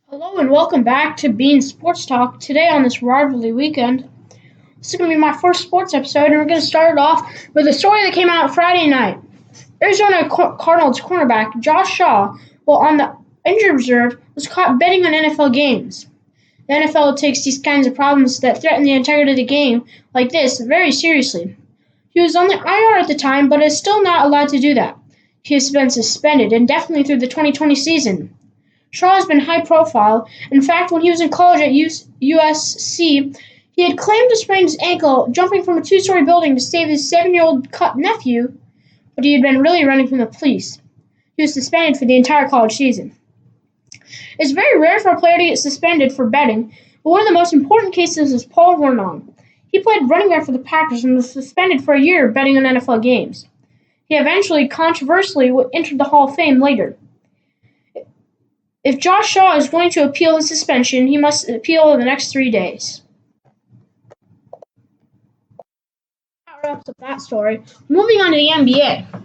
Hello and welcome back to Bean Sports Talk. Today on this rivalry weekend, this is going to be my first sports episode, and we're going to start it off with a story that came out Friday night. Arizona Cardinals cornerback Josh Shaw, while on the injured reserve, was caught betting on NFL games. The NFL takes these kinds of problems that threaten the integrity of the game, like this, very seriously. He was on the IR at the time, but is still not allowed to do that. He has been suspended indefinitely through the 2020 season. Shaw has been high profile. In fact, when he was in college at USC, he had claimed to sprain his ankle jumping from a two-story building to save his 7-year-old nephew, but he had been really running from the police. He was suspended for the entire college season. It's very rare for a player to get suspended for betting, but one of the most important cases is Paul Hornung. He played running back for the Packers and was suspended for a year betting on NFL games. He eventually, controversially, entered the Hall of Fame later. If Josh Shaw is going to appeal his suspension, he must appeal in the next 3 days. That wraps up that story. Moving on to the NBA.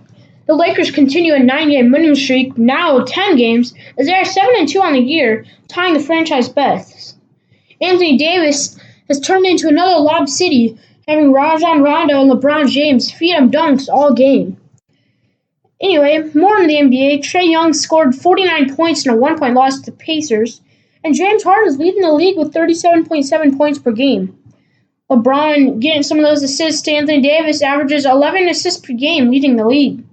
The Lakers continue a 9-game winning streak, now 10 games, as they are 7-2 on the year, tying the franchise best. Anthony Davis has turned into another Lob City, having Rajon Rondo and LeBron James feed him dunks all game. Anyway, more in the NBA, Trae Young scored 49 points in a 1-point loss to the Pacers, and James Harden is leading the league with 37.7 points per game. LeBron getting some of those assists to Anthony Davis averages 11 assists per game, leading the league.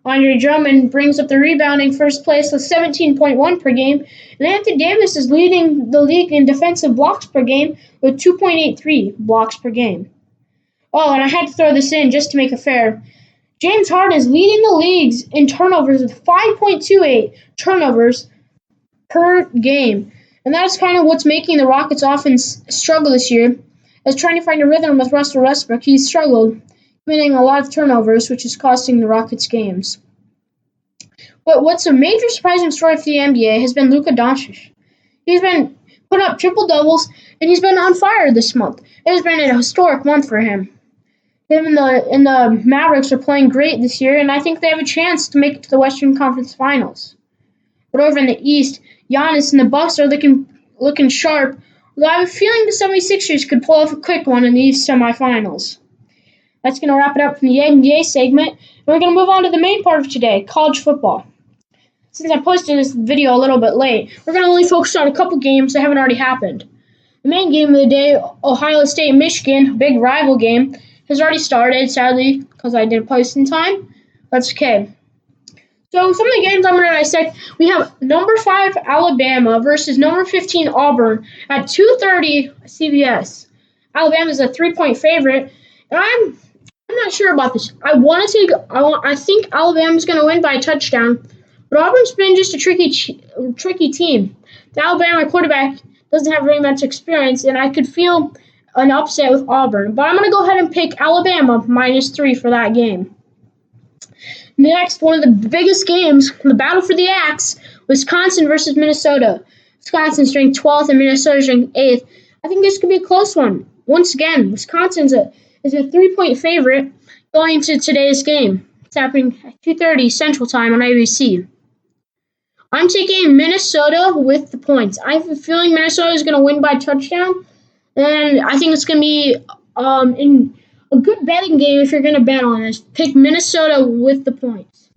Andre Drummond brings up the rebounding first place with 17.1 per game, and Anthony Davis is leading the league in defensive blocks per game with 2.83 blocks per game. Oh, and I had to throw this in just to make it fair. James Harden is leading the leagues in turnovers with 5.28 turnovers per game. And that's kind of what's making the Rockets offense struggle this year. As trying to find a rhythm with Russell Westbrook, he's struggled, committing a lot of turnovers, which is costing the Rockets games. But what's a major surprising story for the NBA has been Luka Doncic. He's been putting up triple-doubles, and he's been on fire this month. It has been a historic month for him. Him and the Mavericks are playing great this year, and I think they have a chance to make it to the Western Conference Finals. But over in the East, Giannis and the Bucks are looking sharp, although I have a feeling the 76ers could pull off a quick one in these semifinals. That's going to wrap it up from the NBA segment, and we're going to move on to the main part of today, college football. Since I posted this video a little bit late, we're going to only focus on a couple games that haven't already happened. The main game of the day, Ohio State-Michigan, big rival game, has already started, sadly, because I didn't post in time. That's okay. So some of the games I'm going to dissect, we have number 5 Alabama versus number 15 Auburn at 2:30 CBS. Alabama is a 3-point favorite, and I'm not sure about this. I think Alabama's going to win by a touchdown, but Auburn's been just a tricky team. The Alabama quarterback doesn't have very much experience, and I could feel an upset with Auburn. But I'm going to go ahead and pick Alabama -3 for that game. Next, one of the biggest games, the battle for the axe, Wisconsin versus Minnesota. Wisconsin's ranked 12th and Minnesota's ranked 8th. I think this could be a close one. Once again, Wisconsin is a 3-point favorite going into today's game. It's happening at 2:30 Central Time on ABC. I'm taking Minnesota with the points. I have a feeling Minnesota is going to win by touchdown. And I think it's going to be in a good betting game if you're going to bet on this. Pick Minnesota with the points.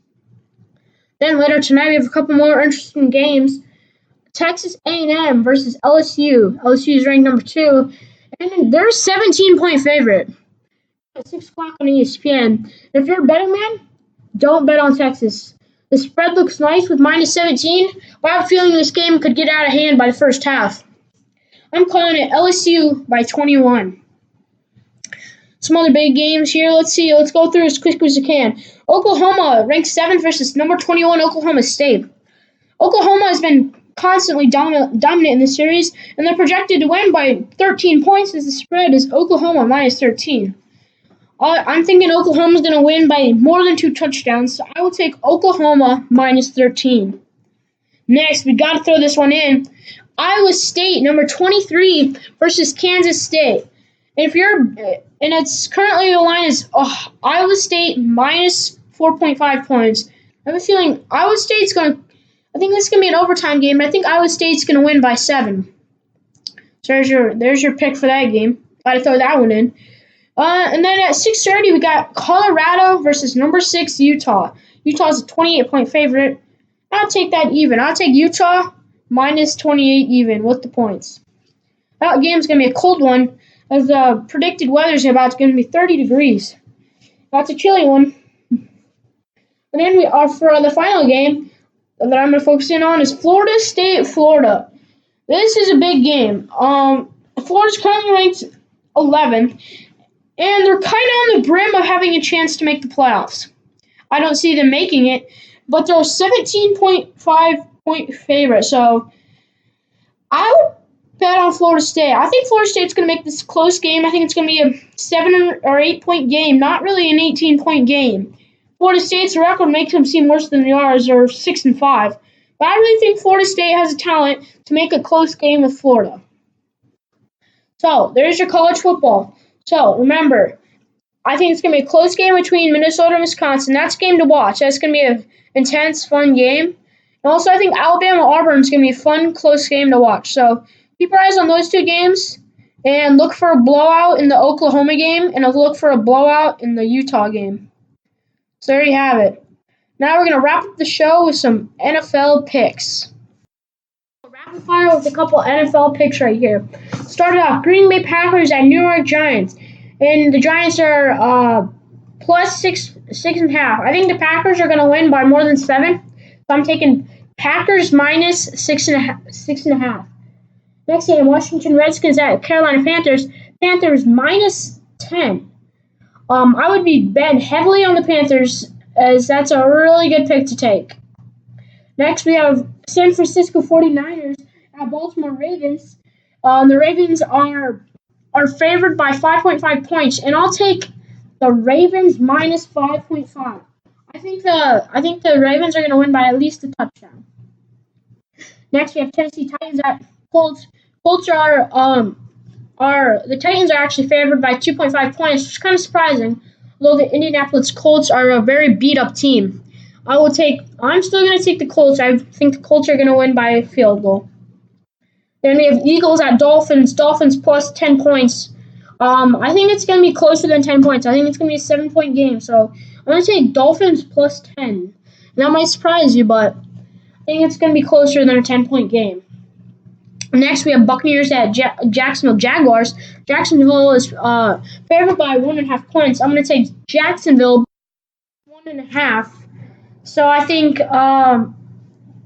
Then later tonight we have a couple more interesting games. Texas A&M versus LSU. LSU is ranked number 2, and they're a 17-point favorite at 6 o'clock on ESPN. If you're a betting man, don't bet on Texas. The spread looks nice with -17, but I have a feeling this game could get out of hand by the first half. I'm calling it LSU by 21. Some other big games here. Let's go through as quick as we can. Oklahoma ranked 7th versus number 21 Oklahoma State. Oklahoma has been constantly dominant in the series, and they're projected to win by 13 points as the spread is Oklahoma -13. I'm thinking Oklahoma's going to win by more than 2 touchdowns, so I will take Oklahoma -13. Next, we got to throw this one in. Iowa State, number 23, versus Kansas State. And it's currently the line is Iowa State -4.5 points. I have a feeling Iowa State's going to I think this is going to be an overtime game. I think Iowa State's going to win by 7. So there's your pick for that game. Got to throw that one in. And then at 6:30, we got Colorado versus number 6 Utah. Utah's a 28-point favorite. I'll take that even. I'll take Utah minus 28 even with the points. That game's going to be a cold one, as the predicted weather's about going to be 30 degrees. That's a chilly one. And then we are for the final game that I'm going to focus in on is Florida State, Florida. This is a big game. Florida's currently ranked 11th, and they're kind of on the brim of having a chance to make the playoffs. I don't see them making it, but they're a 17.5-point favorite. So I would bet on Florida State. I think Florida State's going to make this close game. I think it's going to be a 7 or 8-point game, not really an 18-point game. Florida State's record makes them seem worse than they are, as they're 6-5. But I really think Florida State has a talent to make a close game with Florida. So there's your college football. So remember, I think it's going to be a close game between Minnesota and Wisconsin. That's a game to watch. That's going to be an intense, fun game. And also, I think Alabama-Auburn is going to be a fun, close game to watch. So keep your eyes on those two games and look for a blowout in the Oklahoma game and look for a blowout in the Utah game. So there you have it. Now we're going to wrap up the show with some NFL picks. Rapid fire with a couple NFL picks right here. Started off Green Bay Packers at New York Giants. And the Giants are plus 6.5. I think the Packers are going to win by more than 7. So I'm taking Packers minus 6.5. Next game, Washington Redskins at Carolina Panthers. Panthers minus 10. I would be betting heavily on the Panthers, as that's a really good pick to take. Next, we have San Francisco 49ers at Baltimore Ravens. The Ravens are favored by 5.5 points, and I'll take the Ravens minus 5.5. I think the Ravens are going to win by at least a touchdown. Next, we have Tennessee Titans at Colts. Colts the Titans are actually favored by 2.5 points, which is kind of surprising. Although the Indianapolis Colts are a very beat-up team. I'm still going to take the Colts. I think the Colts are going to win by a field goal. Then we have Eagles at Dolphins. Dolphins plus 10 points. I think it's going to be closer than 10 points. I think it's going to be a 7-point game. So I'm going to take Dolphins plus 10. That might surprise you, but I think it's going to be closer than a 10-point game. Next, we have Buccaneers at Jacksonville Jaguars. Jacksonville is favored by 1.5 points. I'm going to take Jacksonville 1.5. So I think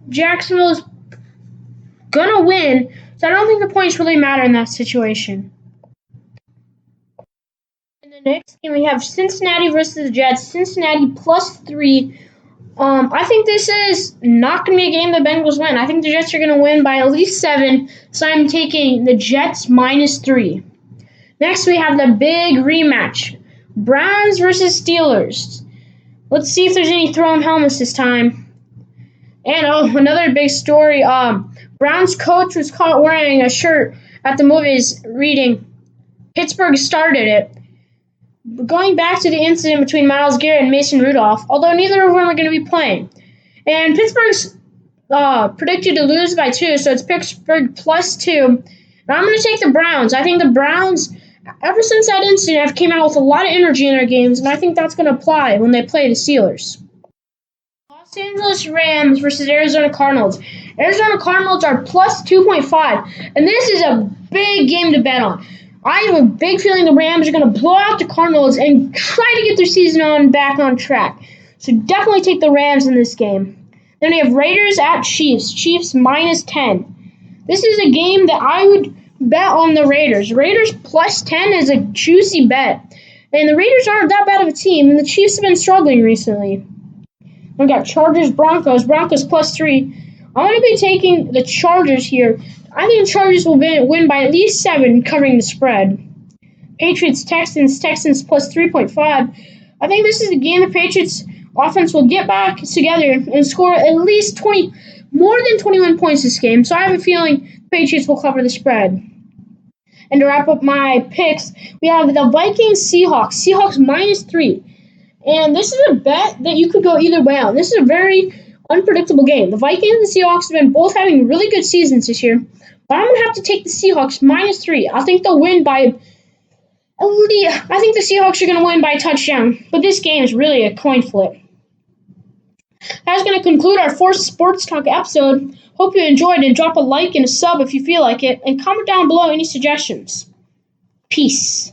Jacksonville is going to win. So I don't think the points really matter in that situation. In the next game, we have Cincinnati versus the Jets. Cincinnati plus 3. I think this is not going to be a game the Bengals win. I think the Jets are going to win by at least 7, so I'm taking the Jets minus 3. Next, we have the big rematch. Browns versus Steelers. Let's see if there's any thrown helmets this time. And, another big story. Browns coach was caught wearing a shirt at the movies reading, "Pittsburgh started it." Going back to the incident between Myles Garrett and Mason Rudolph, although neither of them are going to be playing. And Pittsburgh's predicted to lose by 2, so it's Pittsburgh plus 2. And I'm going to take the Browns. I think the Browns, ever since that incident, have came out with a lot of energy in their games, and I think that's going to apply when they play the Steelers. Los Angeles Rams versus Arizona Cardinals. Arizona Cardinals are plus 2.5, and this is a big game to bet on. I have a big feeling the Rams are going to blow out the Cardinals and try to get their season back on track. So definitely take the Rams in this game. Then we have Raiders at Chiefs. Chiefs minus 10. This is a game that I would bet on the Raiders. Raiders plus 10 is a juicy bet. And the Raiders aren't that bad of a team, and the Chiefs have been struggling recently. We got Chargers, Broncos. Broncos plus 3. I'm going to be taking the Chargers here. I think the Chargers will win by at least 7, covering the spread. Patriots, Texans. Texans plus 3.5. I think this is a game the Patriots offense will get back together and score at least more than 21 points this game. So I have a feeling the Patriots will cover the spread. And to wrap up my picks, we have the Vikings, Seahawks. Seahawks minus 3. And this is a bet that you could go either way on. This is a very unpredictable game. The Vikings and Seahawks have been both having really good seasons this year, but I'm gonna have to take the Seahawks -3. I think they'll win by I think the Seahawks are gonna win by a touchdown, but this game is really a coin flip. That's going to conclude our fourth Sports Talk episode. Hope you enjoyed and drop a like and a sub if you feel like it, and comment down below any suggestions. Peace.